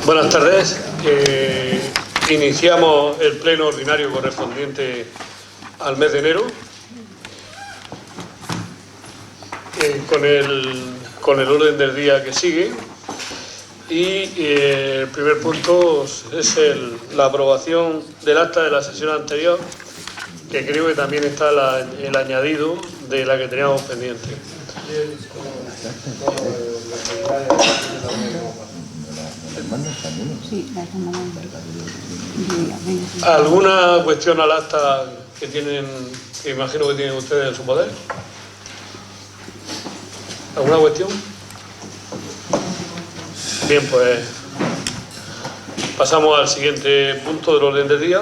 Buenas tardes. Iniciamos el pleno ordinario correspondiente al mes de enero con el orden del día que sigue, y el primer punto es la aprobación del acta de la sesión anterior, que creo que también está el añadido de la que teníamos pendiente. ¿Alguna cuestión al acta que imagino que tienen ustedes en su poder? ¿Alguna cuestión? Bien, pues pasamos al siguiente punto del orden del día,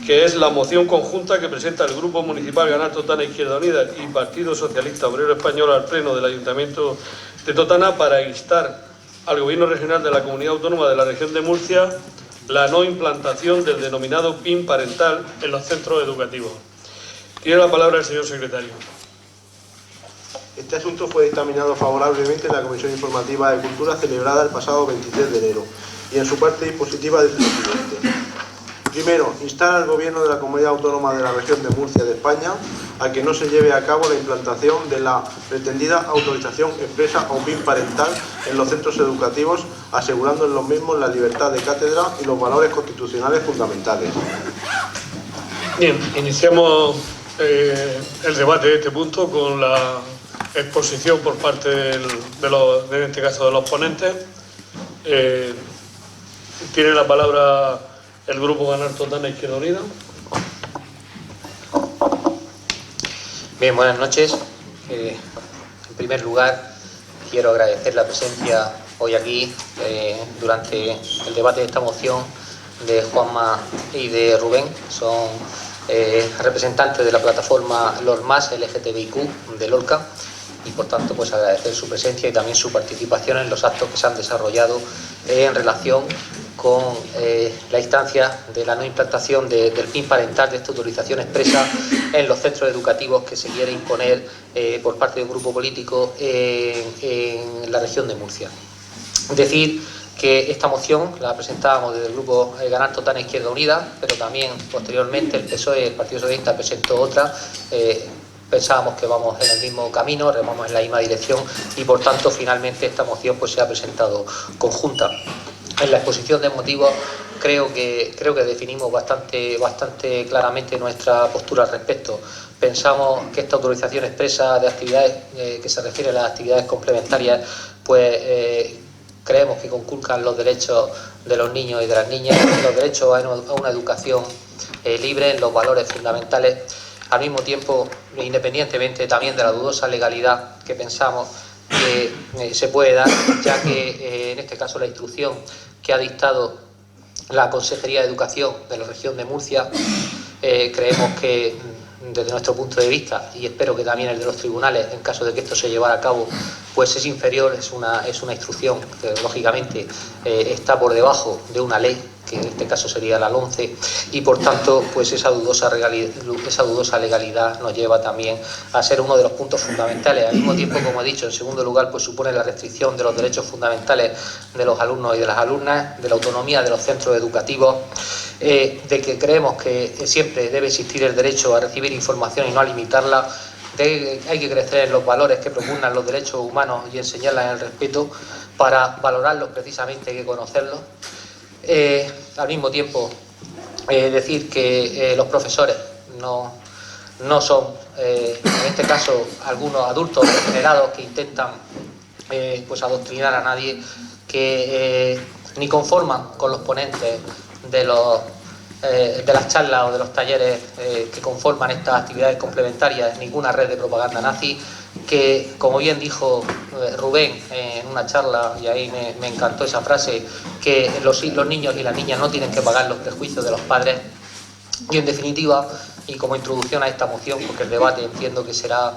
que es la moción conjunta que presenta el Grupo Municipal Ganar Totana Izquierda Unida y Partido Socialista Obrero Español al Pleno del Ayuntamiento de Totana para instar al Gobierno Regional de la Comunidad Autónoma de la Región de Murcia la no implantación del denominado PIN parental en los centros educativos. Tiene la palabra el señor secretario. Este asunto fue dictaminado favorablemente en la Comisión Informativa de Cultura celebrada el pasado 23 de enero y en su parte dispositiva dice lo siguiente. Primero, instar al Gobierno de la Comunidad Autónoma de la Región de Murcia de España a que no se lleve a cabo la implantación de la pretendida autorización expresa o PIN parental en los centros educativos, asegurando en los mismos la libertad de cátedra y los valores constitucionales fundamentales. Bien, iniciamos el debate de este punto con la exposición por parte en este caso de los ponentes. Tiene la palabra el Grupo Ganar Totana Izquierda Unida. Bien, buenas noches. En primer lugar, quiero agradecer la presencia hoy aquí durante el debate de esta moción de Juanma y de Rubén. Son representantes de la plataforma Los Más LGTBIQ de Lorca, y por tanto pues agradecer su presencia y también su participación en los actos que se han desarrollado en relación con la instancia de la no implantación del PIN parental, de esta autorización expresa en los centros educativos que se quiere imponer por parte de un grupo político en la región de Murcia. Decir que esta moción la presentábamos desde el Grupo Ganar Totana Izquierda Unida, pero también posteriormente el PSOE, el Partido Socialista, presentó otra. Pensábamos que vamos en el mismo camino, remamos en la misma dirección, y por tanto finalmente esta moción pues se ha presentado conjunta. En la exposición de motivos creo que definimos bastante claramente nuestra postura al respecto. Pensamos que esta autorización expresa de actividades que se refiere a las actividades complementarias, pues creemos que conculcan los derechos de los niños y de las niñas, los derechos a una educación libre, en los valores fundamentales. Al mismo tiempo, independientemente también de la dudosa legalidad que pensamos que se puede dar, ya que en este caso la instrucción que ha dictado la Consejería de Educación de la región de Murcia, creemos que desde nuestro punto de vista, y espero que también el de los tribunales, en caso de que esto se llevara a cabo, pues es inferior, es una instrucción que lógicamente está por debajo de una ley, que en este caso sería la LOMCE, y por tanto pues esa dudosa legalidad nos lleva también a ser uno de los puntos fundamentales. Al mismo tiempo, como he dicho, en segundo lugar, pues supone la restricción de los derechos fundamentales de los alumnos y de las alumnas, de la autonomía de los centros educativos, de que creemos que siempre debe existir el derecho a recibir información y no a limitarla. Hay que crecer en los valores que propugnan los derechos humanos y enseñarlas en el respeto. Para valorarlos precisamente hay que conocerlos. Al mismo tiempo, decir que los profesores no son, en este caso, algunos adultos degenerados que intentan pues adoctrinar a nadie, que ni conforman con los ponentes de las charlas o de los talleres que conforman estas actividades complementarias, ninguna red de propaganda nazi, que, como bien dijo Rubén en una charla, y ahí me encantó esa frase, que los niños y las niñas no tienen que pagar los prejuicios de los padres. Y en definitiva, y como introducción a esta moción, porque el debate entiendo que será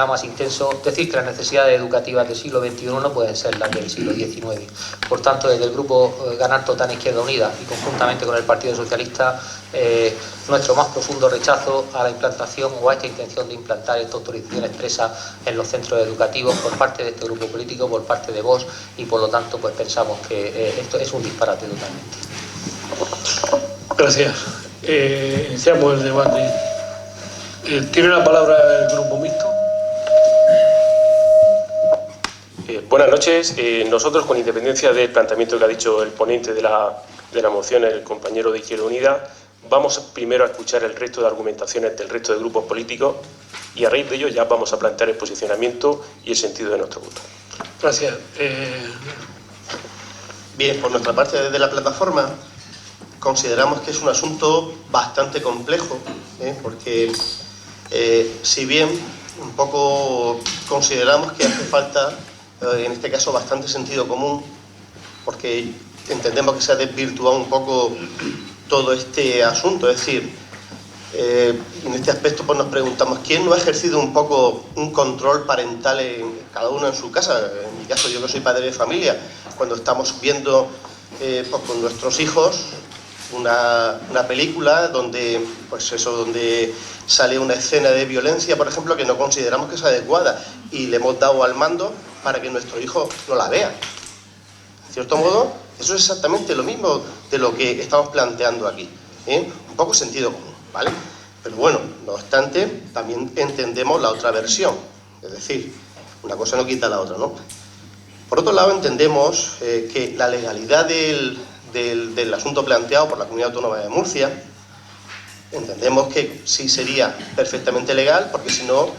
más intenso, decir que las necesidades educativas del siglo XXI no pueden ser las del siglo XIX. Por tanto, desde el grupo Ganar Totana Izquierda Unida y conjuntamente con el Partido Socialista, nuestro más profundo rechazo a la implantación o a esta intención de implantar esta autorización expresa en los centros educativos por parte de este grupo político, por parte de Vox, y por lo tanto pues pensamos que esto es un disparate totalmente. Gracias. Iniciamos el debate. Tiene la palabra el grupo mixto. Buenas noches. Nosotros, con independencia del planteamiento que ha dicho el ponente de la moción, el compañero de Izquierda Unida, vamos primero a escuchar el resto de argumentaciones del resto de grupos políticos y a raíz de ello ya vamos a plantear el posicionamiento y el sentido de nuestro voto. Gracias. Bien, por nuestra parte, desde la plataforma, consideramos que es un asunto bastante complejo, porque si bien un poco consideramos que hace falta, en este caso, bastante sentido común, porque entendemos que se ha desvirtuado un poco todo este asunto. Es decir, en este aspecto pues nos preguntamos quién no ha ejercido un poco un control parental cada uno en su casa. En mi caso, yo que soy padre de familia, cuando estamos viendo pues con nuestros hijos una película donde sale una escena de violencia, por ejemplo, que no consideramos que es adecuada y le hemos dado al mando para que nuestro hijo no la vea. En cierto modo, eso es exactamente lo mismo de lo que estamos planteando aquí, un poco sentido común, ¿vale? Pero bueno, no obstante, también entendemos la otra versión, es decir, una cosa no quita la otra, ¿no? Por otro lado, entendemos que la legalidad del asunto planteado por la Comunidad Autónoma de Murcia, entendemos que sí sería perfectamente legal, porque si no,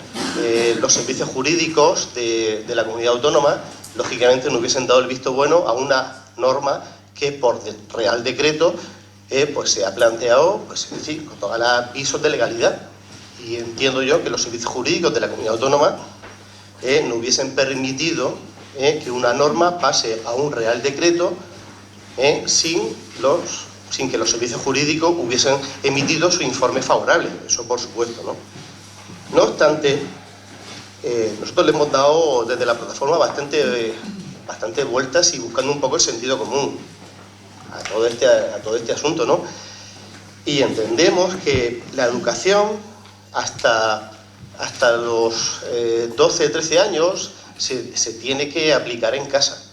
los servicios jurídicos de la Comunidad Autónoma, lógicamente, no hubiesen dado el visto bueno a una norma que por Real Decreto pues se ha planteado, pues, es decir, con todos los avisos de legalidad. Y entiendo yo que los servicios jurídicos de la Comunidad Autónoma no hubiesen permitido que una norma pase a un Real Decreto sin que los servicios jurídicos hubiesen emitido su informe favorable, eso por supuesto, ¿no? No obstante, nosotros le hemos dado desde la plataforma bastante vueltas y buscando un poco el sentido común a todo este asunto, ¿no? Y entendemos que la educación hasta los 12, 13 años se tiene que aplicar en casa.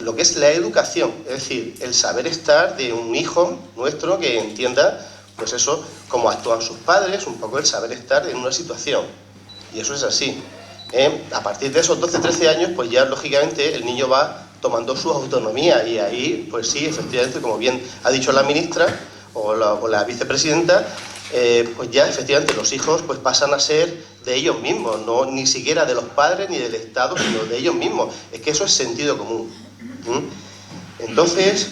Lo que es la educación, es decir, el saber estar de un hijo nuestro que entienda, pues eso, cómo actúan sus padres, un poco el saber estar en una situación. Y eso es así. A partir de esos 12, 13 años, pues ya lógicamente el niño va tomando su autonomía y ahí, pues sí, efectivamente, como bien ha dicho la ministra o la vicepresidenta, pues ya efectivamente los hijos pues pasan a ser de ellos mismos, no ni siquiera de los padres ni del Estado, sino de ellos mismos. Es que eso es sentido común. Entonces,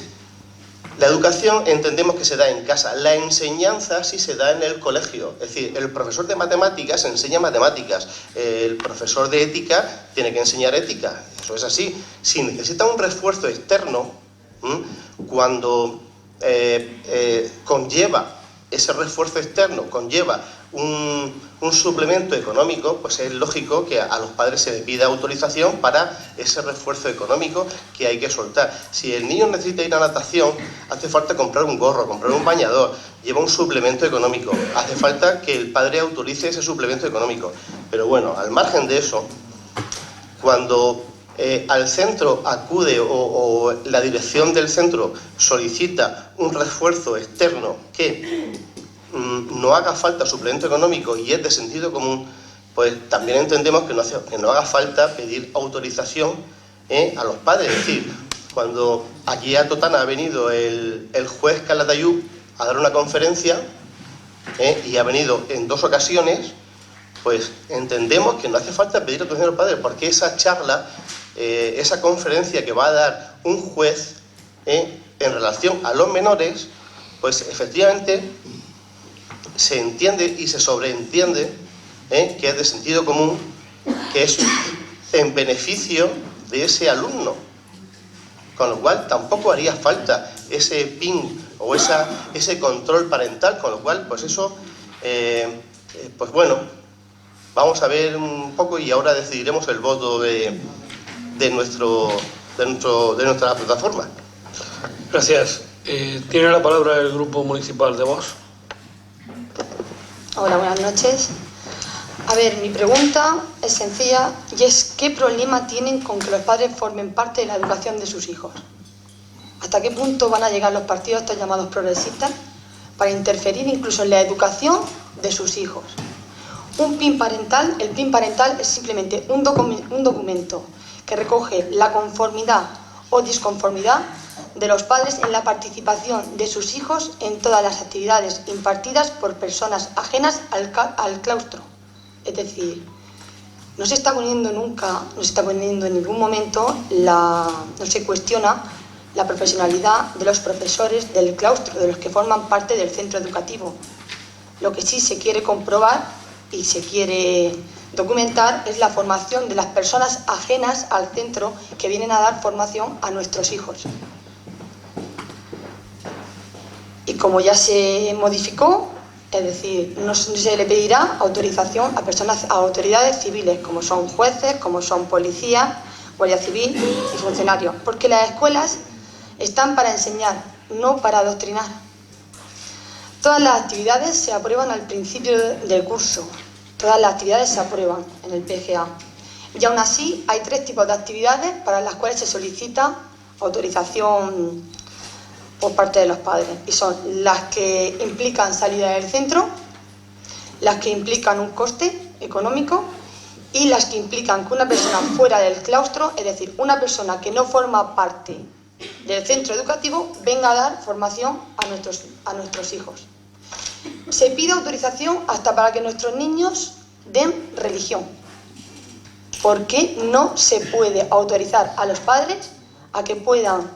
la educación entendemos que se da en casa, la enseñanza sí se da en el colegio, es decir, el profesor de matemáticas enseña matemáticas, el profesor de ética tiene que enseñar ética, eso es así. Si necesita un refuerzo externo, cuando conlleva ese refuerzo externo, conlleva un suplemento económico, pues es lógico que a los padres se les pida autorización para ese refuerzo económico que hay que soltar. Si el niño necesita ir a natación, hace falta comprar un gorro, comprar un bañador, lleva un suplemento económico, hace falta que el padre autorice ese suplemento económico. Pero bueno, al margen de eso, cuando al centro acude o la dirección del centro solicita un refuerzo externo que no haga falta suplemento económico y es de sentido común, pues también entendemos que no haga falta pedir autorización a los padres. Es decir, cuando aquí a Totana ha venido el juez Calatayud a dar una conferencia y ha venido en 2 ocasiones, pues entendemos que no hace falta pedir autorización a los padres, porque esa charla, esa conferencia que va a dar un juez en relación a los menores, pues efectivamente se entiende y se sobreentiende que es de sentido común, que es en beneficio de ese alumno, con lo cual tampoco haría falta ese PIN o ese control parental, con lo cual, pues eso, pues bueno, vamos a ver un poco y ahora decidiremos el voto de nuestra plataforma. Gracias. Tiene la palabra el Grupo Municipal de Vox. Hola, buenas noches. A ver, mi pregunta es sencilla y es ¿qué problema tienen con que los padres formen parte de la educación de sus hijos? ¿Hasta qué punto van a llegar los partidos estos llamados progresistas para interferir incluso en la educación de sus hijos? El PIN parental es simplemente un documento que recoge la conformidad o disconformidad de los padres en la participación de sus hijos en todas las actividades impartidas por personas ajenas al claustro. Es decir, no se está poniendo en ningún momento, no se cuestiona la profesionalidad de los profesores del claustro, de los que forman parte del centro educativo. Lo que sí se quiere comprobar y se quiere documentar es la formación de las personas ajenas al centro que vienen a dar formación a nuestros hijos. Y como ya se modificó, es decir, no se le pedirá autorización a autoridades civiles, como son jueces, como son policías, guardia civil y funcionarios, porque las escuelas están para enseñar, no para adoctrinar. Todas las actividades se aprueban al principio del curso, todas las actividades se aprueban en el PGA. Y aún así hay 3 tipos de actividades para las cuales se solicita autorización por parte de los padres, y son las que implican salida del centro, las que implican un coste económico y las que implican que una persona fuera del claustro, es decir, una persona que no forma parte del centro educativo, venga a dar formación a nuestros hijos. Se pide autorización hasta para que nuestros niños den religión. ¿Por qué no se puede autorizar a los padres a que puedan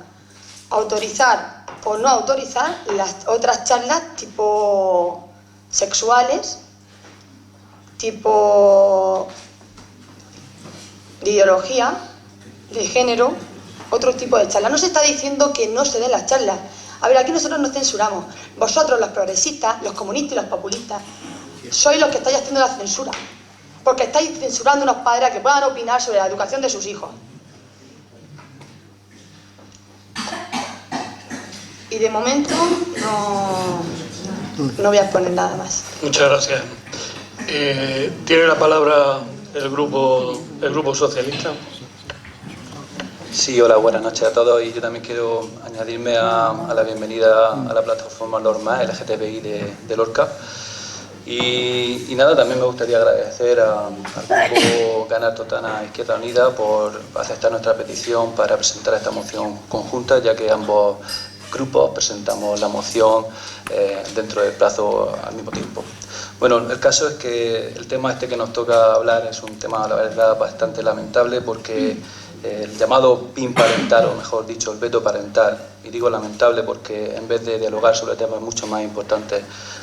autorizar o no autorizar las otras charlas tipo sexuales, tipo de ideología, de género, otro tipo de charlas? No se está diciendo que no se den las charlas. A ver, aquí nosotros nos censuramos. Vosotros, los progresistas, los comunistas y los populistas, sois los que estáis haciendo la censura, porque estáis censurando a unos padres a que puedan opinar sobre la educación de sus hijos. Y de momento no voy a exponer nada más. Muchas gracias. Tiene la palabra el Grupo Socialista. Sí, hola, buenas noches a todos, y yo también quiero añadirme a la bienvenida a la plataforma Norma LGTBI de Lorca. Y nada, también me gustaría agradecer al Grupo Ganar Totana Izquierda Unida por aceptar nuestra petición para presentar esta moción conjunta, ya que ambos grupos presentamos la moción dentro del plazo al mismo tiempo. Bueno, el caso es que el tema este que nos toca hablar es un tema, la verdad, bastante lamentable, porque el llamado PIN parental, o mejor dicho, el veto parental, y digo lamentable porque en vez de dialogar sobre temas mucho más importantes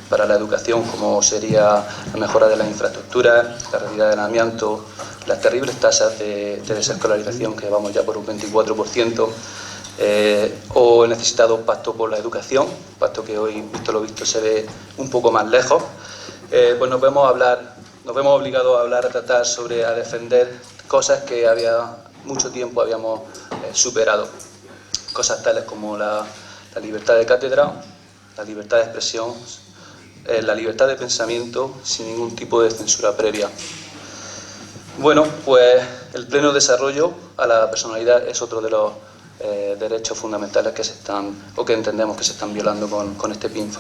para la educación, como sería la mejora de las infraestructuras, la realidad del amianto, las terribles tasas de desescolarización, que vamos ya por un 24%, o el necesitado pacto por la educación, pacto que hoy, visto lo visto, se ve un poco más lejos, pues nos vemos obligados a hablar, a tratar sobre, a defender cosas que había mucho tiempo habíamos superado. Cosas tales como la libertad de cátedra, la libertad de expresión, la libertad de pensamiento sin ningún tipo de censura previa. Bueno, pues el pleno desarrollo a la personalidad es otro de los derechos fundamentales que que entendemos que se están violando con este PIN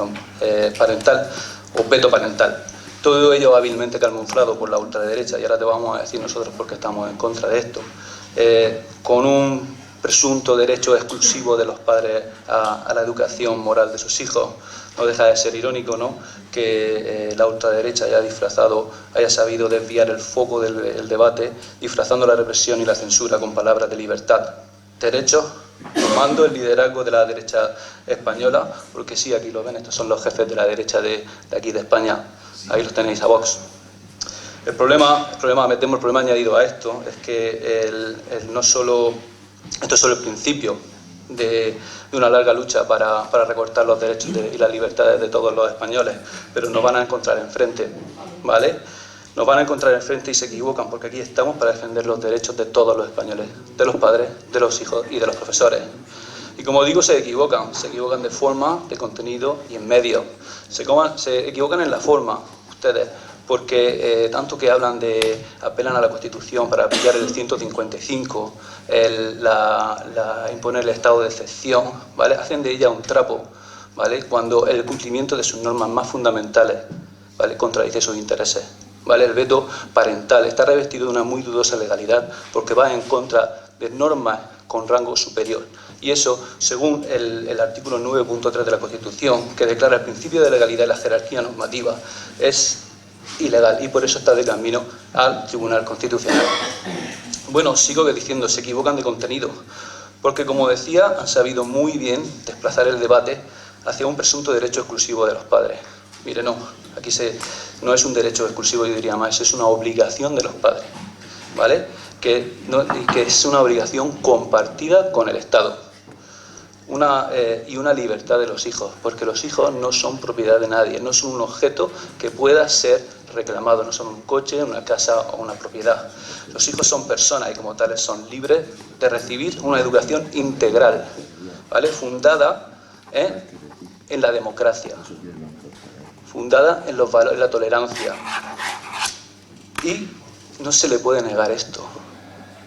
parental o veto parental. Todo ello hábilmente camuflado por la ultraderecha, y ahora te vamos a decir nosotros por qué estamos en contra de esto. Con un presunto derecho exclusivo de los padres a la educación moral de sus hijos. No deja de ser irónico, ¿no?, que la ultraderecha haya sabido desviar el foco del debate, disfrazando la represión y la censura con palabras de libertad. Derechos, tomando el liderazgo de la derecha española, porque sí, aquí lo ven, estos son los jefes de la derecha de aquí de España, ahí los tenéis a Vox. El problema añadido a esto es que esto es solo el principio de una larga lucha para recortar los derechos y las libertades de todos los españoles, pero nos van a encontrar enfrente, ¿vale? Nos van a encontrar enfrente y se equivocan, porque aquí estamos para defender los derechos de todos los españoles, de los padres, de los hijos y de los profesores. Y como digo, se equivocan de forma, de contenido y en medio. Se equivocan en la forma, ustedes, porque tanto que apelan a la Constitución para aplicar el 155, imponer el estado de excepción, ¿vale? Hacen de ella un trapo, ¿vale? Cuando el cumplimiento de sus normas más fundamentales, ¿vale?, contradice sus intereses, ¿vale? El veto parental está revestido de una muy dudosa legalidad porque va en contra de normas con rango superior. Y eso, según el artículo 9.3 de la Constitución, que declara el principio de legalidad y la jerarquía normativa, es ilegal y por eso está de camino al Tribunal Constitucional. Bueno, sigo diciendo, se equivocan de contenido, porque como decía, han sabido muy bien desplazar el debate hacia un presunto derecho exclusivo de los padres. Mire, no, aquí no es un derecho exclusivo, yo diría más, es una obligación de los padres, ¿vale? Que es una obligación compartida con el Estado. Y una libertad de los hijos, porque los hijos no son propiedad de nadie, no son un objeto que pueda ser reclamado, no son un coche, una casa o una propiedad. Los hijos son personas y como tales son libres de recibir una educación integral, ¿vale?, fundada en la democracia, fundada en los valores, en la tolerancia. Y no se le puede negar esto,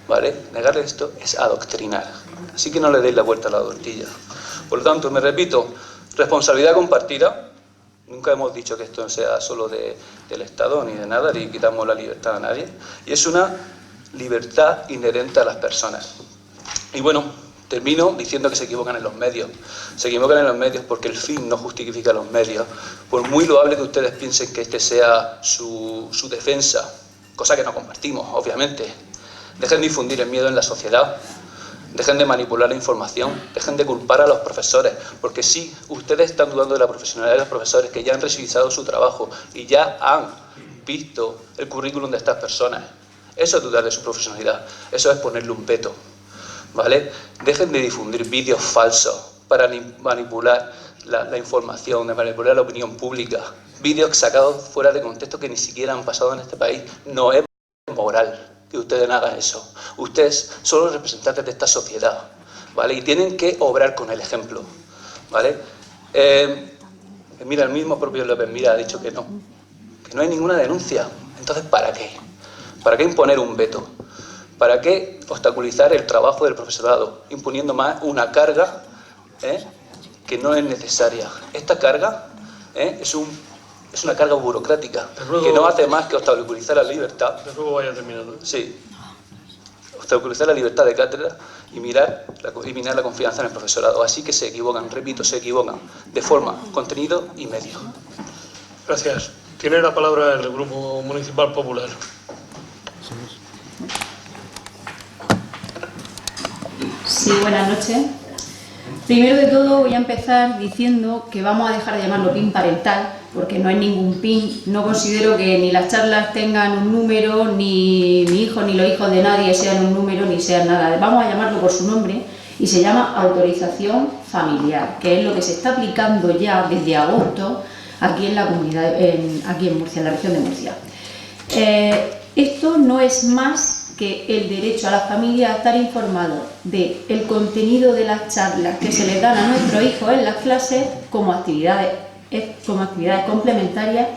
¿vale? Negarle esto es adoctrinar. Así que no le deis la vuelta a la tortilla. Por lo tanto, me repito, responsabilidad compartida. Nunca hemos dicho que esto sea solo del Estado ni de nada, ni quitamos la libertad a nadie. Y es una libertad inherente a las personas. Y bueno, termino diciendo que se equivocan en los medios. Se equivocan en los medios porque el fin no justifica los medios. Por muy loable que ustedes piensen que este sea su defensa, cosa que no compartimos, obviamente. Dejen de difundir el miedo en la sociedad. Dejen de manipular la información, dejen de culpar a los profesores, porque sí, ustedes están dudando de la profesionalidad de los profesores que ya han revisado su trabajo y ya han visto el currículum de estas personas. Eso es dudar de su profesionalidad, eso es ponerle un veto, ¿vale? Dejen de difundir vídeos falsos para manipular la información, de manipular la opinión pública. Vídeos sacados fuera de contexto que ni siquiera han pasado en este país. No es moral que ustedes hagan eso. Ustedes son los representantes de esta sociedad, ¿vale? Y tienen que obrar con el ejemplo, ¿vale? Mira, el mismo propio López Mira ha dicho que no hay ninguna denuncia. Entonces, ¿para qué? ¿Para qué imponer un veto? ¿Para qué obstaculizar el trabajo del profesorado, imponiendo más una carga que no es necesaria? Esta carga es una carga burocrática que no hace más que obstaculizar la libertad. Luego vaya terminando. Sí. Obstaculizar la libertad de cátedra y minar la confianza en el profesorado. Así que se equivocan, repito, se equivocan de forma, contenido y medio. Gracias. Tiene la palabra el Grupo Municipal Popular. Sí, buenas noches. Primero de todo voy a empezar diciendo que vamos a dejar de llamarlo PIN parental, porque no hay ningún PIN. No considero que ni las charlas tengan un número, ni mi hijo ni los hijos de nadie sean un número, ni sean nada. Vamos a llamarlo por su nombre y se llama autorización familiar, que es lo que se está aplicando ya desde agosto aquí en la comunidad, aquí en Murcia, en la región de Murcia. Esto no es más que el derecho a la familia a estar informado del contenido de las charlas que se les dan a nuestros hijos en las clases como actividades complementarias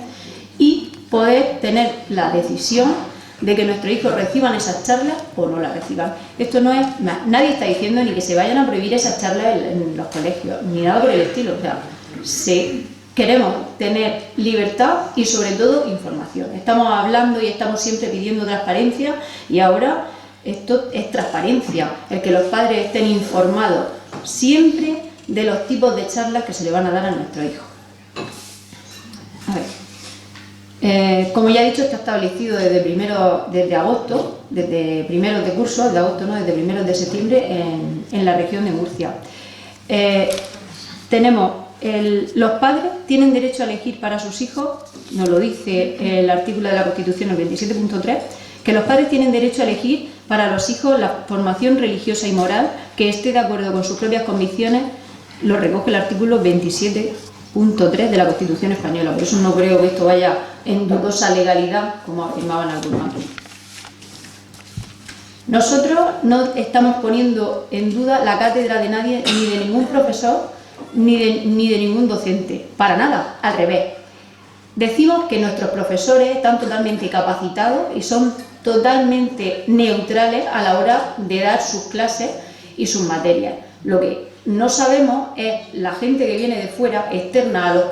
y poder tener la decisión de que nuestros hijos reciban esas charlas o no las reciban. Esto no es, nadie está diciendo ni que se vayan a prohibir esas charlas en los colegios, ni nada por el estilo. O sea, queremos tener libertad y sobre todo información. Estamos hablando y estamos siempre pidiendo transparencia y ahora esto es transparencia, el que los padres estén informados siempre de los tipos de charlas que se le van a dar a nuestros hijos. A ver, como ya he dicho, está establecido desde agosto, desde primeros de curso, de agosto no, desde primeros de septiembre en la región de Murcia. Los padres tienen derecho a elegir para sus hijos, nos lo dice el artículo de la Constitución, el 27.3, que los padres tienen derecho a elegir para los hijos la formación religiosa y moral que esté de acuerdo con sus propias convicciones, lo recoge el artículo 27.3 de la Constitución española. Por eso no creo que esto vaya en dudosa legalidad, como afirmaban algunos aquí. Nosotros no estamos poniendo en duda la cátedra de nadie, ni de ningún profesor, ni de ningún docente, para nada, al revés. Decimos que nuestros profesores están totalmente capacitados y son totalmente neutrales a la hora de dar sus clases y sus materias. Lo que no sabemos es la gente que viene de fuera, externa al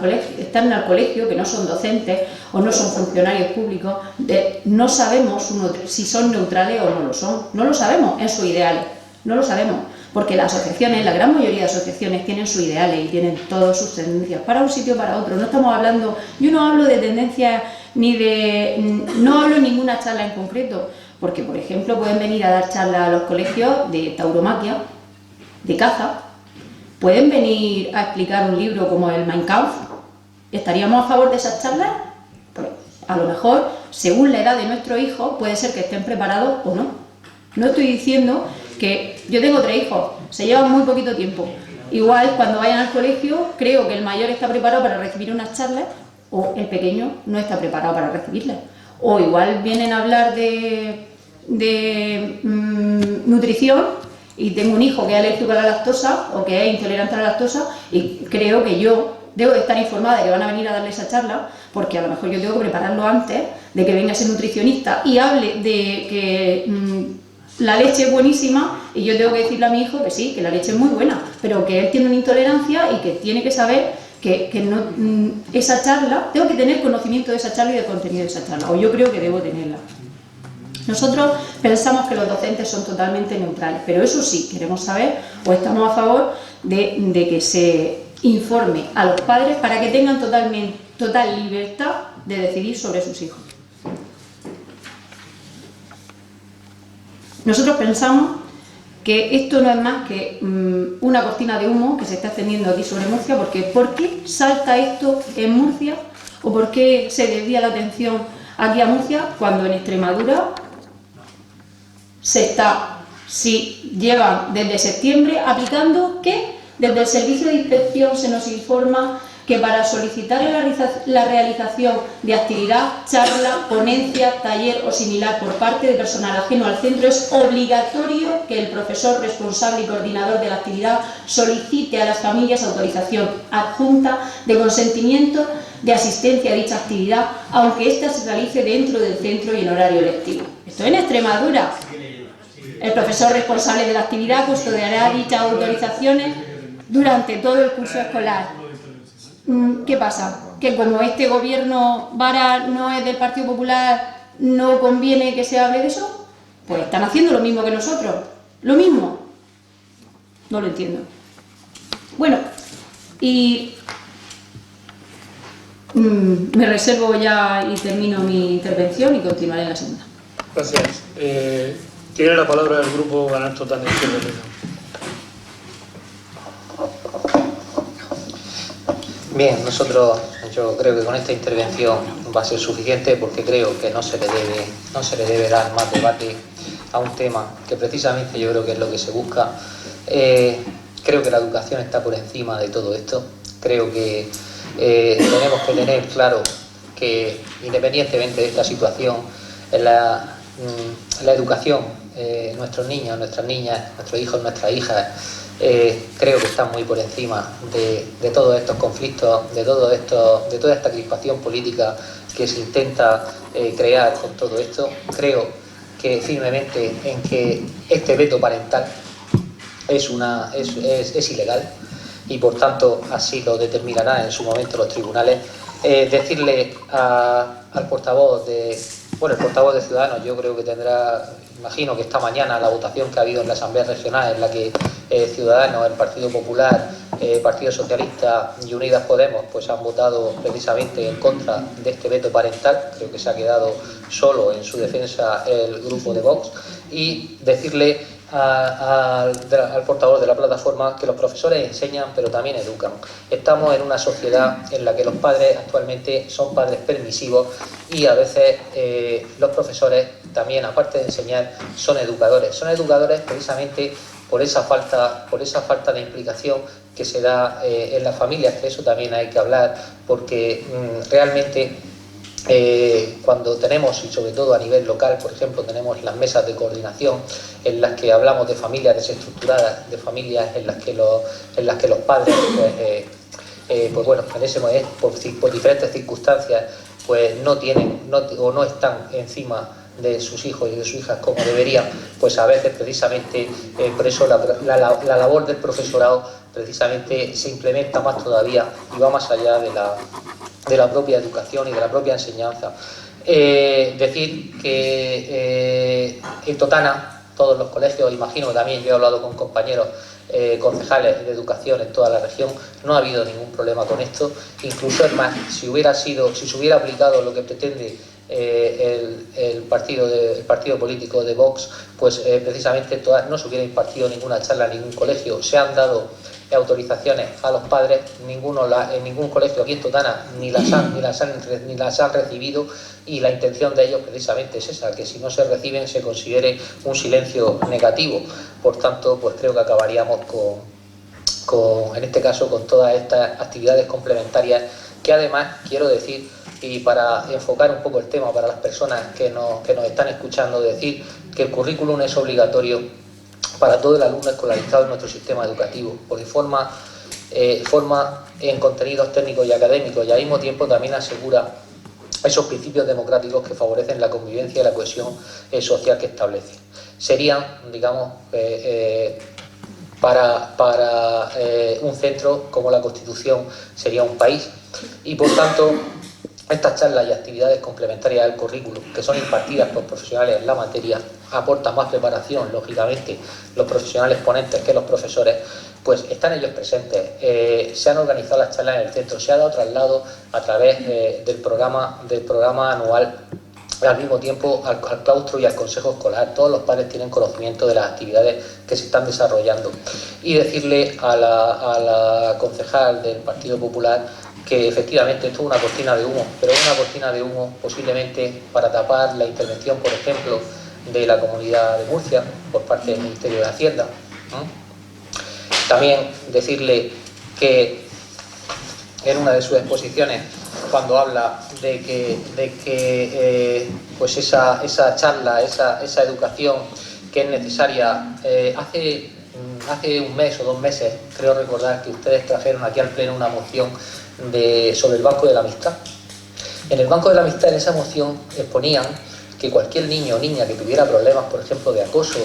colegio, que no son docentes o no son funcionarios públicos, no sabemos si son neutrales o no lo son. No lo sabemos en sus ideales, no lo sabemos. Porque las asociaciones, la gran mayoría de asociaciones tienen sus ideales y tienen todas sus tendencias para un sitio o para otro. No estamos hablando, yo no hablo de tendencias no hablo en ninguna charla en concreto, porque por ejemplo pueden venir a dar charlas a los colegios de tauromaquia, de caza, pueden venir a explicar un libro como el Mein Kampf. ¿Estaríamos a favor de esas charlas? Pues a lo mejor, según la edad de nuestro hijo, puede ser que estén preparados o no. No estoy diciendo que yo tengo 3 hijos, se llevan muy poquito tiempo. Igual cuando vayan al colegio creo que el mayor está preparado para recibir unas charlas o el pequeño no está preparado para recibirlas. O igual vienen a hablar de nutrición y tengo un hijo que es alérgico a la lactosa o que es intolerante a la lactosa y creo que yo debo de estar informada de que van a venir a darle esa charla porque a lo mejor yo tengo que prepararlo antes de que venga ese nutricionista y hable de que la leche es buenísima y yo tengo que decirle a mi hijo que sí, que la leche es muy buena, pero que él tiene una intolerancia y que tiene que saber que esa charla, tengo que tener conocimiento de esa charla y del contenido de esa charla, o yo creo que debo tenerla. Nosotros pensamos que los docentes son totalmente neutrales, pero eso sí, queremos saber o estamos a favor de que se informe a los padres para que tengan total libertad de decidir sobre sus hijos. Nosotros pensamos que esto no es más que una cortina de humo que se está extendiendo aquí sobre Murcia, porque ¿por qué salta esto en Murcia? ¿O por qué se desvía la atención aquí a Murcia cuando en Extremadura si llevan desde septiembre aplicando que desde el servicio de inspección se nos informa que para solicitar la realización de actividad, charla, ponencia, taller o similar por parte de personal ajeno al centro es obligatorio que el profesor responsable y coordinador de la actividad solicite a las familias autorización adjunta de consentimiento de asistencia a dicha actividad, aunque ésta se realice dentro del centro y en horario lectivo. Esto en Extremadura. El profesor responsable de la actividad custodiará dichas autorizaciones durante todo el curso escolar. ¿Qué pasa? Que como este gobierno vara no es del Partido Popular, no conviene que se hable de eso, pues están haciendo lo mismo que nosotros. ¿Lo mismo? No lo entiendo. Bueno, y me reservo ya y termino mi intervención y continuaré en la segunda. Gracias. Tiene la palabra el grupo Ganar Total Izquierda Unida. Bien, yo creo que con esta intervención va a ser suficiente porque creo que no se le debe dar más debate a un tema que precisamente yo creo que es lo que se busca. Creo que la educación está por encima de todo esto. Creo que tenemos que tener claro que independientemente de esta situación, la educación, nuestros niños, nuestras niñas, nuestros hijos, nuestras hijas, creo que están muy por encima de todos estos conflictos, de toda esta crispación política que se intenta crear con todo esto. Creo que firmemente en que este veto parental es ilegal y por tanto así lo determinarán en su momento los tribunales. Decirle al portavoz de Ciudadanos, yo creo que imagino que esta mañana la votación que ha habido en la Asamblea Regional en la que Ciudadanos, el Partido Popular, Partido Socialista y Unidas Podemos pues han votado precisamente en contra de este veto parental. Creo que se ha quedado solo en su defensa el grupo de Vox, y decirle al portavoz de la plataforma que los profesores enseñan pero también educan. Estamos en una sociedad en la que los padres actualmente son padres permisivos y a veces los profesores también, aparte de enseñar, son educadores. Son educadores precisamente por esa falta de implicación que se da en las familias, que eso también hay que hablar, porque realmente cuando tenemos, y sobre todo a nivel local, por ejemplo, tenemos las mesas de coordinación en las que hablamos de familias desestructuradas, de familias en las que los padres, pues bueno, en ese momento, por diferentes circunstancias, pues no tienen o no están encima de sus hijos y de sus hijas como deberían, pues a veces precisamente por eso la labor del profesorado precisamente se implementa más todavía y va más allá de la propia educación y de la propia enseñanza. Decir que en Totana, todos los colegios, imagino que también yo he hablado con compañeros concejales de educación en toda la región, no ha habido ningún problema con esto. Incluso es más, si se hubiera aplicado lo que pretende el partido político de Vox, pues precisamente no se hubiera impartido ninguna charla en ningún colegio. Se han dado autorizaciones a los padres, en ningún colegio aquí en Totana ni las han recibido, y la intención de ellos precisamente es esa, que si no se reciben se considere un silencio negativo. Por tanto, pues creo que acabaríamos en este caso con todas estas actividades complementarias que además quiero decir, y para enfocar un poco el tema para las personas que nos están escuchando, decir que el currículum es obligatorio para todo el alumno escolarizado en nuestro sistema educativo, porque forma en contenidos técnicos y académicos, y al mismo tiempo también asegura esos principios democráticos que favorecen la convivencia y la cohesión social que establece. Serían, digamos, para un centro como la Constitución, sería un país, y por tanto estas charlas y actividades complementarias del currículum, que son impartidas por profesionales en la materia, aportan más preparación, lógicamente, los profesionales ponentes que los profesores, pues están ellos presentes. Se han organizado las charlas en el centro, se ha dado traslado a través del programa anual, al mismo tiempo al claustro y al consejo escolar. Todos los padres tienen conocimiento de las actividades que se están desarrollando. Y decirle a la concejal del Partido Popular que efectivamente esto es una cortina de humo, pero es una cortina de humo posiblemente para tapar la intervención, por ejemplo, de la Comunidad de Murcia por parte del Ministerio de Hacienda. También decirle que en una de sus exposiciones, cuando habla de que pues esa charla, esa educación que es necesaria, hace un mes o 2 meses, creo recordar que ustedes trajeron aquí al Pleno una moción sobre el Banco de la Amistad. En el Banco de la Amistad, en esa moción, exponían que cualquier niño o niña que tuviera problemas, por ejemplo, de acoso,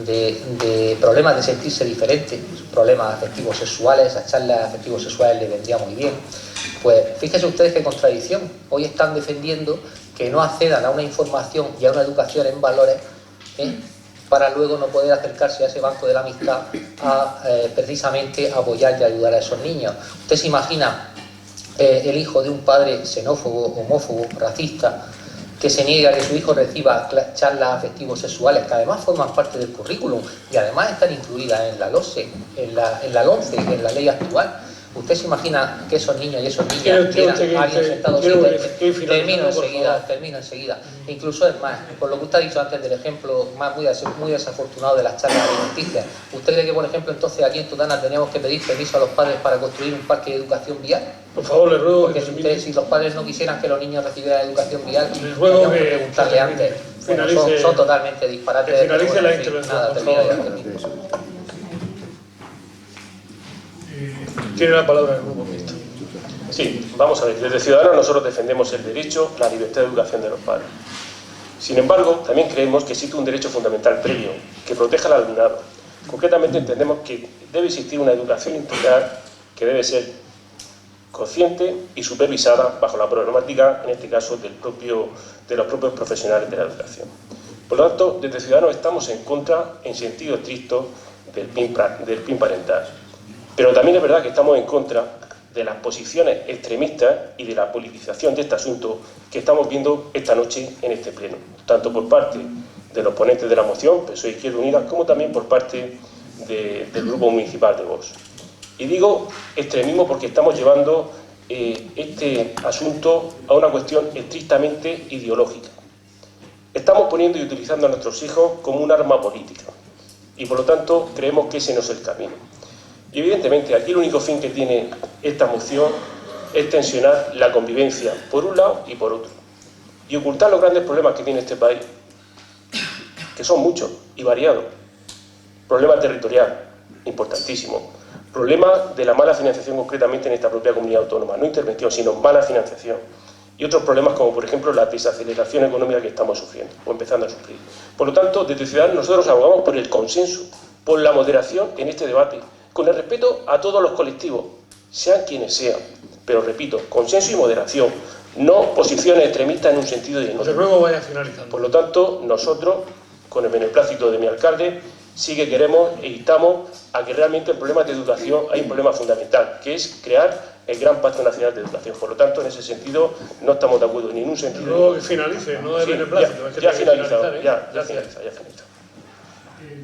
de problemas de sentirse diferente, problemas afectivos sexuales, esas charlas afectivos sexuales le vendría muy bien. Pues fíjense ustedes qué contradicción. Hoy están defendiendo que no accedan a una información y a una educación en valores, para luego no poder acercarse a ese Banco de la Amistad a precisamente apoyar y ayudar a esos niños. Usted se imagina el hijo de un padre xenófobo, homófobo, racista, que se niega a que su hijo reciba charlas afectivos sexuales, que además forman parte del currículum y además están incluidas en la LOSE, en la LONCE, en la ley actual. ¿Usted se imagina que esos niños y esas niñas vieran a alguien sentado? Termino enseguida. Incluso es más, por lo que usted ha dicho antes del ejemplo muy desafortunado de las charlas alimenticias, ¿usted cree que, por ejemplo, entonces aquí en Totana teníamos que pedir permiso a los padres para construir un parque de educación vial? Por favor, le ruego. Porque si los padres no quisieran que los niños recibieran educación vial, tendríamos que preguntarle antes. Bueno, son totalmente disparates. Finalice la intervención, por favor. Tiene la palabra el grupo mixto. Sí, vamos a ver, desde Ciudadanos nosotros defendemos el derecho, la libertad de educación de los padres. Sin embargo, también creemos que existe un derecho fundamental previo que proteja al alumnado. Concretamente entendemos que debe existir una educación integral que debe ser consciente y supervisada bajo la problemática, en este caso, de los propios profesionales de la educación. Por lo tanto, desde Ciudadanos estamos en contra, en sentido estricto, del PIN parental. Pero también es verdad que estamos en contra de las posiciones extremistas y de la politización de este asunto que estamos viendo esta noche en este pleno, tanto por parte de los ponentes de la moción, PSOE Izquierda Unida, como también por parte del Grupo Municipal de Vox. Y digo extremismo porque estamos llevando este asunto a una cuestión estrictamente ideológica. Estamos poniendo y utilizando a nuestros hijos como un arma política y por lo tanto creemos que ese no es el camino. Y evidentemente aquí el único fin que tiene esta moción es tensionar la convivencia por un lado y por otro y ocultar los grandes problemas que tiene este país, que son muchos y variados. Problema territorial, importantísimo. Problema de la mala financiación concretamente en esta propia comunidad autónoma, no intervención, sino mala financiación. Y otros problemas como, por ejemplo, la desaceleración económica que estamos sufriendo, o empezando a sufrir. Por lo tanto, desde Ciudadanos nosotros abogamos por el consenso, por la moderación en este debate, con el respeto a todos los colectivos, sean quienes sean. Pero repito, consenso y moderación, no posiciones extremistas en un sentido y en otro. Luego vaya finalizando. Por lo tanto, nosotros, con el beneplácito de mi alcalde, sí que queremos e instamos a que realmente en problemas de educación hay un problema fundamental, que es crear el Gran Pacto Nacional de Educación. Por lo tanto, en ese sentido, no estamos de acuerdo ni en un sentido. Luego que finalice, no de sí, beneplácito. Ya finalizado, ya finaliza.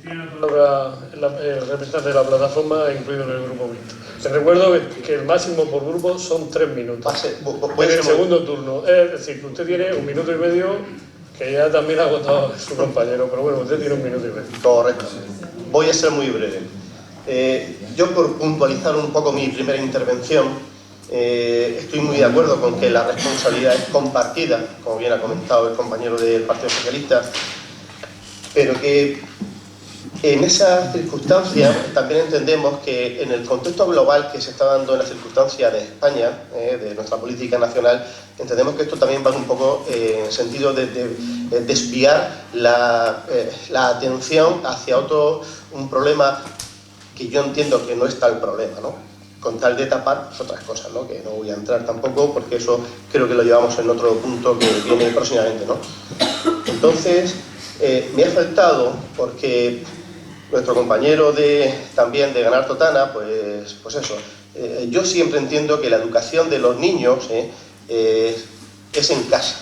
Tiene la palabra el representante de la plataforma, incluido en el grupo mixto. Te recuerdo que el máximo por grupo son 3 minutos. En el segundo turno. Es decir, que usted tiene 1 minuto y medio, que ya también ha agotado su compañero, pero bueno, usted tiene 1 minuto y medio. Correcto. Voy a ser muy breve. Yo, por puntualizar un poco mi primera intervención, estoy muy de acuerdo con que la responsabilidad es compartida, como bien ha comentado el compañero del Partido Socialista, pero que en esas circunstancias también entendemos que en el contexto global que se está dando en la circunstancia de España, de nuestra política nacional, entendemos que esto también va un poco en sentido de desviar la atención hacia un problema que yo entiendo que no es tal problema, ¿no? Con tal de tapar pues, otras cosas, ¿no? Que no voy a entrar tampoco porque eso creo que lo llevamos en otro punto que viene próximamente, ¿no? Entonces, me ha faltado porque nuestro compañero también de Ganar Totana, pues eso, yo siempre entiendo que la educación de los niños es en casa.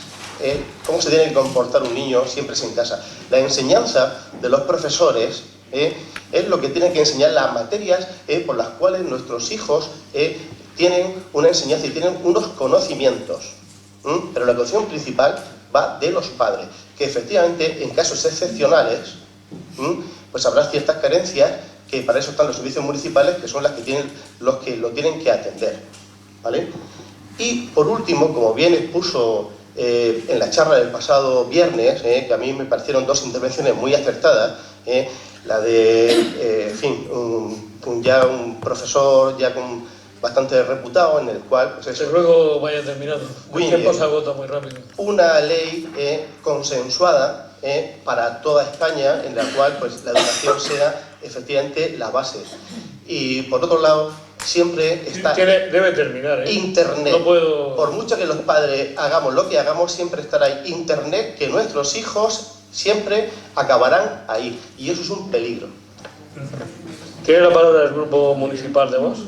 Cómo se tiene que comportar un niño siempre es en casa. La enseñanza de los profesores es lo que tienen que enseñar las materias por las cuales nuestros hijos tienen una enseñanza y tienen unos conocimientos. Pero la cuestión principal va de los padres, que efectivamente en casos excepcionales pues habrá ciertas carencias que para eso están los servicios municipales, que son los que lo tienen que atender, ¿vale? Y por último, como bien expuso en la charla del pasado viernes, que a mí me parecieron 2 intervenciones muy acertadas, la de, en fin, un profesor ya bastante reputado, en el cual... Pues eso, luego vaya terminando. El tiempo se agota muy rápido. Una ley consensuada para toda España, en la cual pues, la educación sea efectivamente la base. Y por otro lado, siempre está... Debe terminar, Internet. No puedo... Por mucho que los padres hagamos lo que hagamos, siempre estará ahí Internet, que nuestros hijos siempre acabarán ahí. Y eso es un peligro. ¿Tiene la palabra el Grupo Municipal de Vox?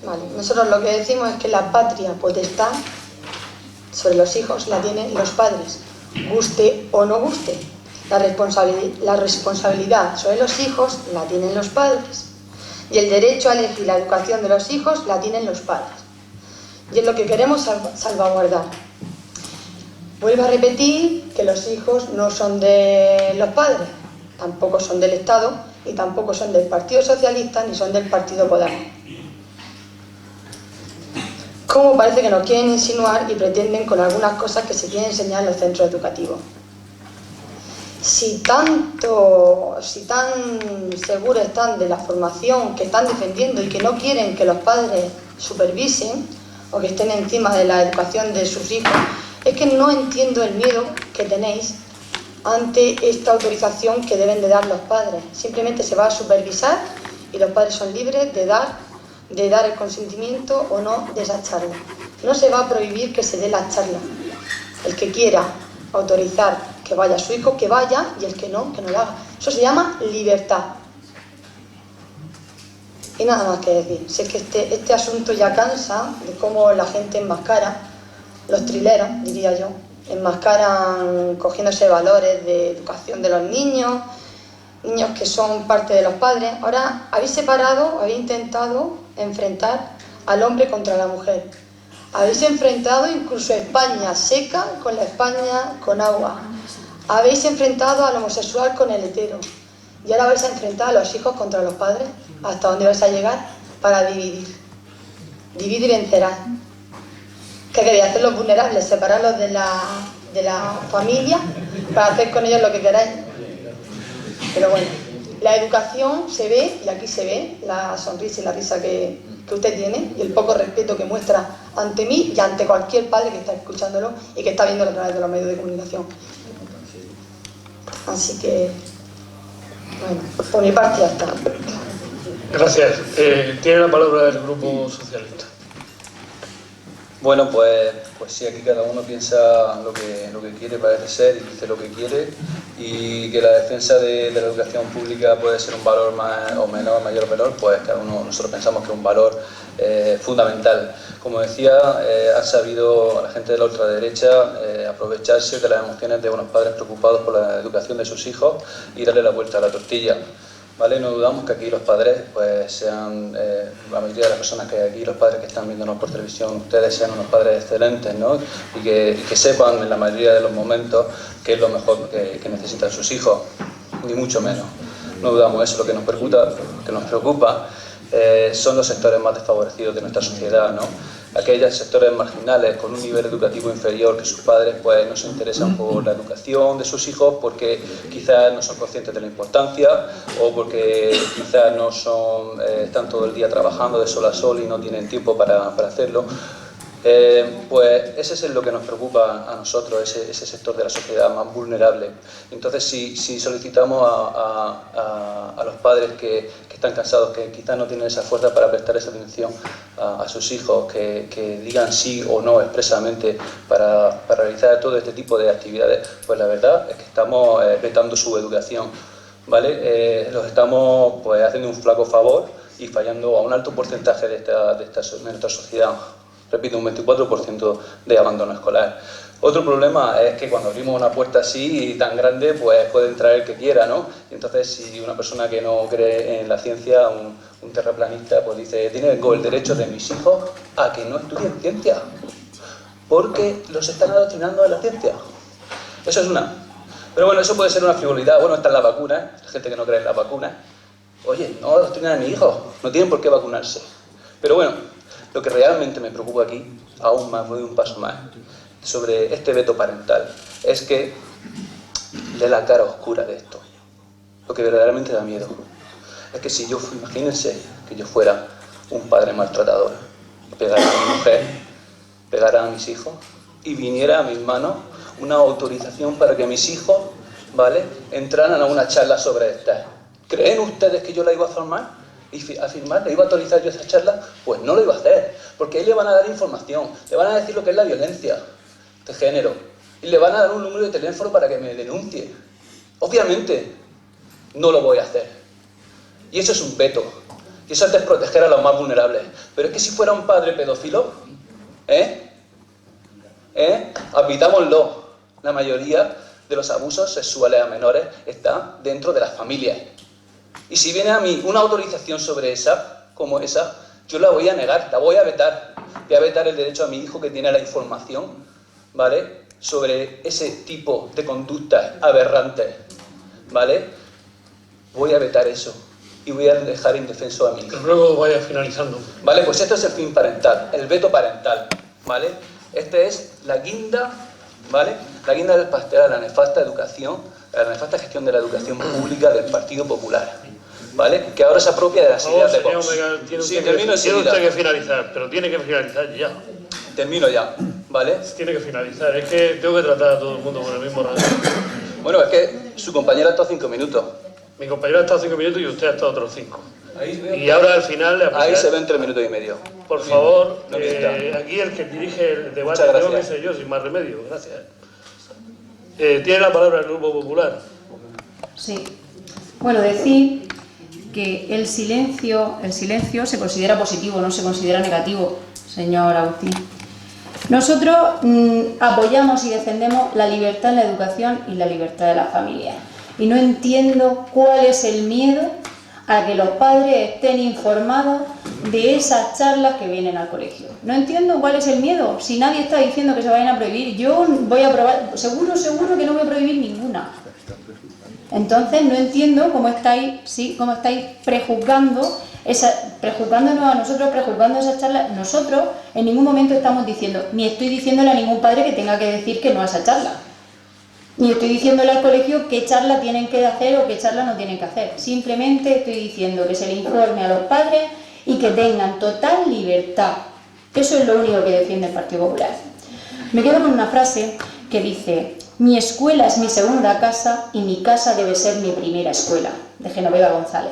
Vale, nosotros lo que decimos es que la patria potestad sobre los hijos la tienen los padres, guste o no guste. La responsabilidad sobre los hijos la tienen los padres y el derecho a elegir la educación de los hijos la tienen los padres. Y es lo que queremos salvaguardar. Vuelvo a repetir que los hijos no son de los padres, tampoco son del Estado y tampoco son del Partido Socialista ni son del Partido Podemos. Como parece que nos quieren insinuar y pretenden con algunas cosas que se quieren enseñar en los centros educativos. Si tan seguros están de la formación que están defendiendo y que no quieren que los padres supervisen o que estén encima de la educación de sus hijos, es que no entiendo el miedo que tenéis ante esta autorización que deben de dar los padres. Simplemente se va a supervisar y los padres son libres de dar el consentimiento o no de esa charla. No se va a prohibir que se dé la charla. El que quiera autorizar que vaya su hijo, que vaya, y el que no lo haga. Eso se llama libertad. Y nada más que decir. Sé que este asunto ya cansa de cómo la gente enmascara, los trileros, diría yo, enmascaran cogiéndose valores de educación de los niños que son parte de los padres. Ahora habéis intentado enfrentar al hombre contra la mujer. Habéis enfrentado incluso a España seca con la España con agua. Habéis enfrentado al homosexual con el hetero. Y ahora vais a enfrentar a los hijos contra los padres. ¿Hasta dónde vais a llegar? Para dividir. Divide y vencerás. ¿Qué queréis? Hacerlos vulnerables, separarlos de la familia para hacer con ellos lo que queráis. Pero bueno, la educación se ve, y aquí se ve la sonrisa y la risa que usted tiene y el poco respeto que muestra ante mí y ante cualquier padre que está escuchándolo y que está viéndolo a través de los medios de comunicación. Así que, bueno, por mi parte ya está. Gracias. Tiene la palabra el Grupo Socialista. Bueno, pues sí, aquí cada uno piensa lo que quiere, parece ser, y dice lo que quiere, y que la defensa de la educación pública puede ser un valor más o menor, mayor o menor, pues cada uno, nosotros pensamos que es un valor fundamental. Como decía, ha sabido la gente de la ultraderecha aprovecharse de las emociones de unos padres preocupados por la educación de sus hijos y darle la vuelta a la tortilla. ¿Vale? No dudamos que aquí los padres, pues sean, la mayoría de las personas que hay aquí, los padres que están viéndonos por televisión, ustedes sean unos padres excelentes, ¿no? Y que sepan en la mayoría de los momentos qué es lo mejor que necesitan sus hijos, ni mucho menos. No dudamos eso. Lo que nos preocupa son los sectores más desfavorecidos de nuestra sociedad, ¿no? Aquellos sectores marginales con un nivel educativo inferior, que sus padres pues no se interesan por la educación de sus hijos porque quizás no son conscientes de la importancia o porque quizás no son, están todo el día trabajando de sol a sol y no tienen tiempo para hacerlo. Pues ese es lo que nos preocupa a nosotros, ese sector de la sociedad más vulnerable. Entonces, si solicitamos a los padres que están cansados, que quizás no tienen esa fuerza para prestar esa atención a sus hijos, que digan sí o no expresamente para realizar todo este tipo de actividades, pues la verdad es que estamos vetando su educación, ¿vale? Los estamos pues haciendo un flaco favor y fallando a un alto porcentaje de nuestra sociedad. Repito, un 24% de abandono escolar. Otro problema es que cuando abrimos una puerta así tan grande, pues puede entrar el que quiera, ¿no? Y entonces, si una persona que no cree en la ciencia, un terraplanista, pues dice, tengo el derecho de mis hijos a que no estudien ciencia, porque los están adoctrinando en la ciencia. Eso es una. Pero bueno, eso puede ser una frivolidad. Bueno, están las vacunas, la gente que no cree en las vacunas. Oye, no adoctrinan a mis hijos, no tienen por qué vacunarse. Pero bueno, lo que realmente me preocupa aquí, aún más, voy un paso más, sobre este veto parental, es que de la cara oscura de esto. Lo que verdaderamente da miedo es que si yo, imagínense que yo fuera un padre maltratador, pegara a mi mujer, pegara a mis hijos y viniera a mis manos una autorización para que mis hijos, ¿vale?, entraran a una charla sobre esta. ¿Creen ustedes que yo la iba a formar? Y afirmar, ¿le iba a autorizar yo esa charla? Pues no lo iba a hacer, porque ahí le van a dar información, le van a decir lo que es la violencia de género, y le van a dar un número de teléfono para que me denuncie. Obviamente, no lo voy a hacer. Y eso es un veto, y eso es desproteger a los más vulnerables. Pero es que si fuera un padre pedófilo, admitámoslo, la mayoría de los abusos sexuales a menores está dentro de las familias. Y si viene a mí una autorización sobre esa, como esa, yo la voy a negar, la voy a vetar. Voy a vetar el derecho a mi hijo que tiene la información, ¿vale?, sobre ese tipo de conductas aberrantes, ¿vale? Voy a vetar eso y voy a dejar indefenso a mi hijo. Luego vaya finalizando. Vale, pues esto es el fin parental, el veto parental, ¿vale? Esta es la guinda, ¿vale?, la guinda del pastel a la nefasta educación, a la nefasta gestión de la educación pública del Partido Popular, ¿vale?, que ahora se apropia de las ideas de Vox. Tiene termino usted que finalizar, pero tiene que finalizar ya. Termino ya, ¿vale? Tiene que finalizar, es que tengo que tratar a todo el mundo con el mismo rango. Bueno, es que su compañera ha estado 5 minutos. Mi compañero ha estado 5 minutos y usted ha estado otros 5. Y ahora al final le aplicaré. Ahí se ven 3 minutos y medio. Por favor, no aquí el que dirige el debate tengo que ser yo, sin más remedio. Gracias. Tiene la palabra el Grupo Popular. Sí. Bueno, decir que el silencio se considera positivo, no se considera negativo, señor Agustín. Nosotros apoyamos y defendemos la libertad en la educación y la libertad de las familias. Y no entiendo cuál es el miedo a que los padres estén informados de esas charlas que vienen al colegio. No entiendo cuál es el miedo. Si nadie está diciendo que se vayan a prohibir, yo voy a probar, seguro que no voy a prohibir ninguna. Entonces no entiendo cómo estáis prejuzgándonos a nosotros, prejuzgando esas charlas. Nosotros en ningún momento estamos diciendo, ni estoy diciéndole a ningún padre que tenga que decir que no a esa charla, ni estoy diciéndole al colegio qué charla tienen que hacer o qué charla no tienen que hacer. Simplemente estoy diciendo que se le informe a los padres y que tengan total libertad. Eso es lo único que defiende el Partido Popular. Me quedo con una frase que dice: mi escuela es mi segunda casa y mi casa debe ser mi primera escuela, de Genoveva González.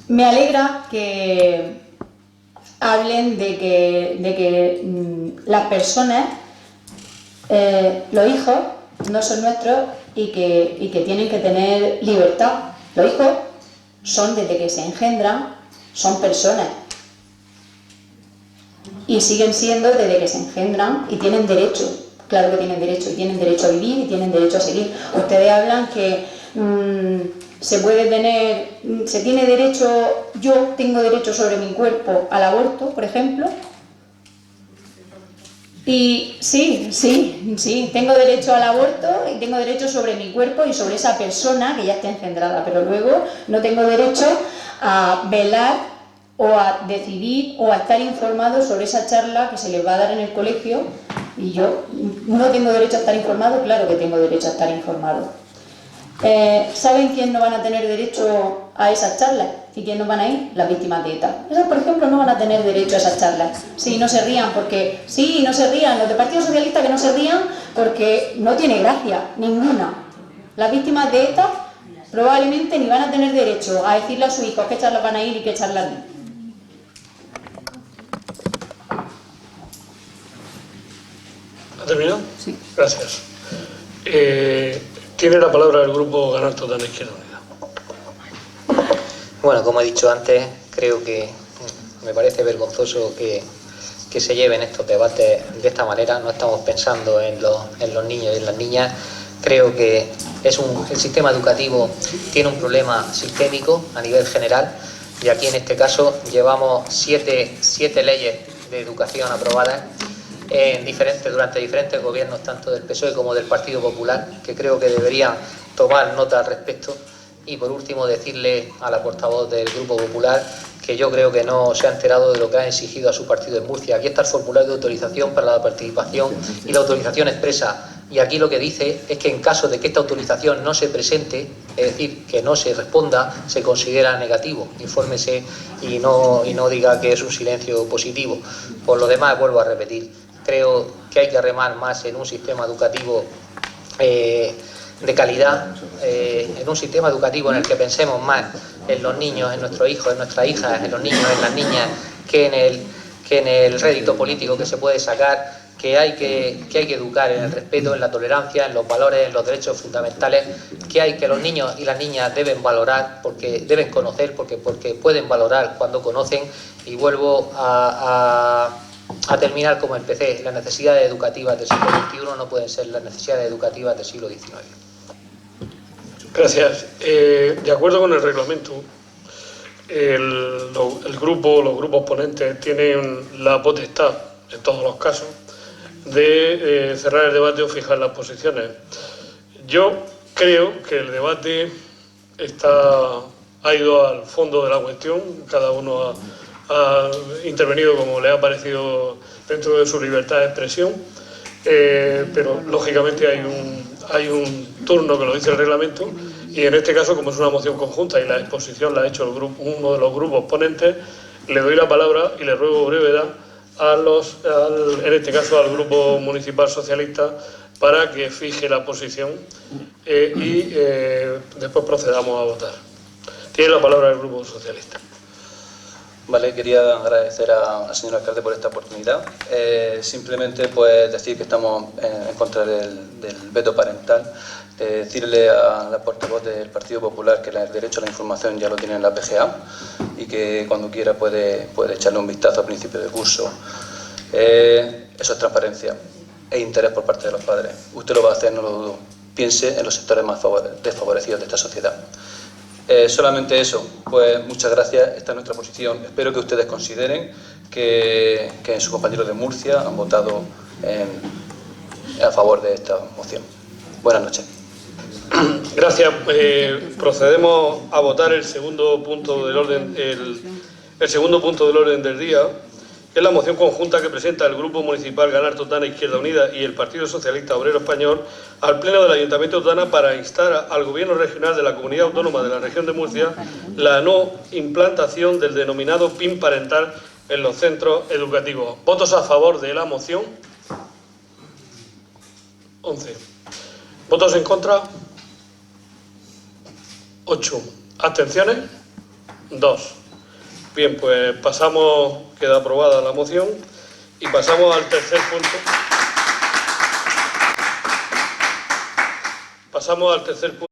Me alegra que hablen de que las personas, los hijos, no son nuestros y que tienen que tener libertad. Los hijos son, desde que se engendran, son personas. Y siguen siendo desde que se engendran y tienen derecho. Claro que tienen derecho, y tienen derecho a vivir y tienen derecho a seguir. Ustedes hablan que se tiene derecho, yo tengo derecho sobre mi cuerpo al aborto, por ejemplo. Y sí, tengo derecho al aborto y tengo derecho sobre mi cuerpo y sobre esa persona que ya está engendrada, pero luego no tengo derecho a velar o a decidir o a estar informado sobre esa charla que se les va a dar en el colegio. Y yo no tengo derecho a estar informado, claro que tengo derecho a estar informado. ¿Saben quién no van a tener derecho a esas charlas? ¿Y quién no van a ir? Las víctimas de ETA. Esas, por ejemplo, no van a tener derecho a esas charlas. Sí, no se rían porque... Sí, no se rían. Los del Partido Socialista que no se rían porque no tiene gracia, ninguna. Las víctimas de ETA probablemente ni van a tener derecho a decirle a sus hijos qué charlas van a ir y qué charlas no. ¿Ha terminado? Sí. Gracias. Tiene la palabra el grupo Ganar Total Izquierda Unida. Bueno, como he dicho antes, creo que me parece vergonzoso que se lleven estos debates de esta manera. No estamos pensando en los niños y en las niñas. Creo que el sistema educativo tiene un problema sistémico a nivel general, y aquí en este caso llevamos siete leyes de educación aprobadas durante diferentes gobiernos, tanto del PSOE como del Partido Popular, que creo que deberían tomar nota al respecto. Y por último, decirle a la portavoz del Grupo Popular que yo creo que no se ha enterado de lo que ha exigido a su partido en Murcia. Aquí está el formulario de autorización para la participación y la autorización expresa. Y aquí lo que dice es que en caso de que esta autorización no se presente, es decir, que no se responda, se considera negativo. Infórmese y no diga que es un silencio positivo. Por lo demás, vuelvo a repetir, creo que hay que remar más en un sistema educativo de calidad, en un sistema educativo en el que pensemos más en los niños, en nuestros hijos, en nuestras hijas, en los niños, en las niñas, que en el rédito político que se puede sacar, que hay que educar en el respeto, en la tolerancia, en los valores, en los derechos fundamentales, que los niños y las niñas deben valorar, porque deben conocer, porque pueden valorar cuando conocen. Y vuelvo a terminar como empecé: las necesidades educativas del siglo XXI no pueden ser las necesidades educativas del siglo XIX. Gracias. De acuerdo con el reglamento, los grupos ponentes tienen la potestad, en todos los casos, de cerrar el debate o fijar las posiciones. Yo creo que el debate ha ido al fondo de la cuestión, cada uno ha intervenido como le ha parecido dentro de su libertad de expresión, pero lógicamente hay un turno que lo dice el reglamento, y en este caso, como es una moción conjunta y la exposición la ha hecho uno de los grupos ponentes, le doy la palabra y le ruego brevedad en este caso al Grupo Municipal Socialista, para que fije la posición y después procedamos a votar. Tiene la palabra el Grupo Socialista. Vale, quería agradecer al señor alcalde por esta oportunidad. Simplemente pues decir que estamos en contra del veto parental. Decirle a la portavoz del Partido Popular que el derecho a la información ya lo tiene en la PGA y que cuando quiera puede echarle un vistazo a principio de curso. Eso es transparencia e interés por parte de los padres. Usted lo va a hacer, no lo dudo. Piense en los sectores más desfavorecidos de esta sociedad. Solamente eso, pues muchas gracias, esta es nuestra posición. Espero que ustedes consideren que sus compañeros de Murcia han votado a favor de esta moción. Buenas noches. Gracias. Procedemos a votar el segundo punto del orden, el segundo punto del orden del día, que es la moción conjunta que presenta el Grupo Municipal Ganar Totana Izquierda Unida y el Partido Socialista Obrero Español al Pleno del Ayuntamiento de Totana para instar al Gobierno Regional de la Comunidad Autónoma de la Región de Murcia la no implantación del denominado PIN parental en los centros educativos. ¿Votos a favor de la moción? 11. ¿Votos en contra? 8. ¿Abstenciones? 2. Bien, pues queda aprobada la moción y pasamos al tercer punto. Pasamos al tercer punto.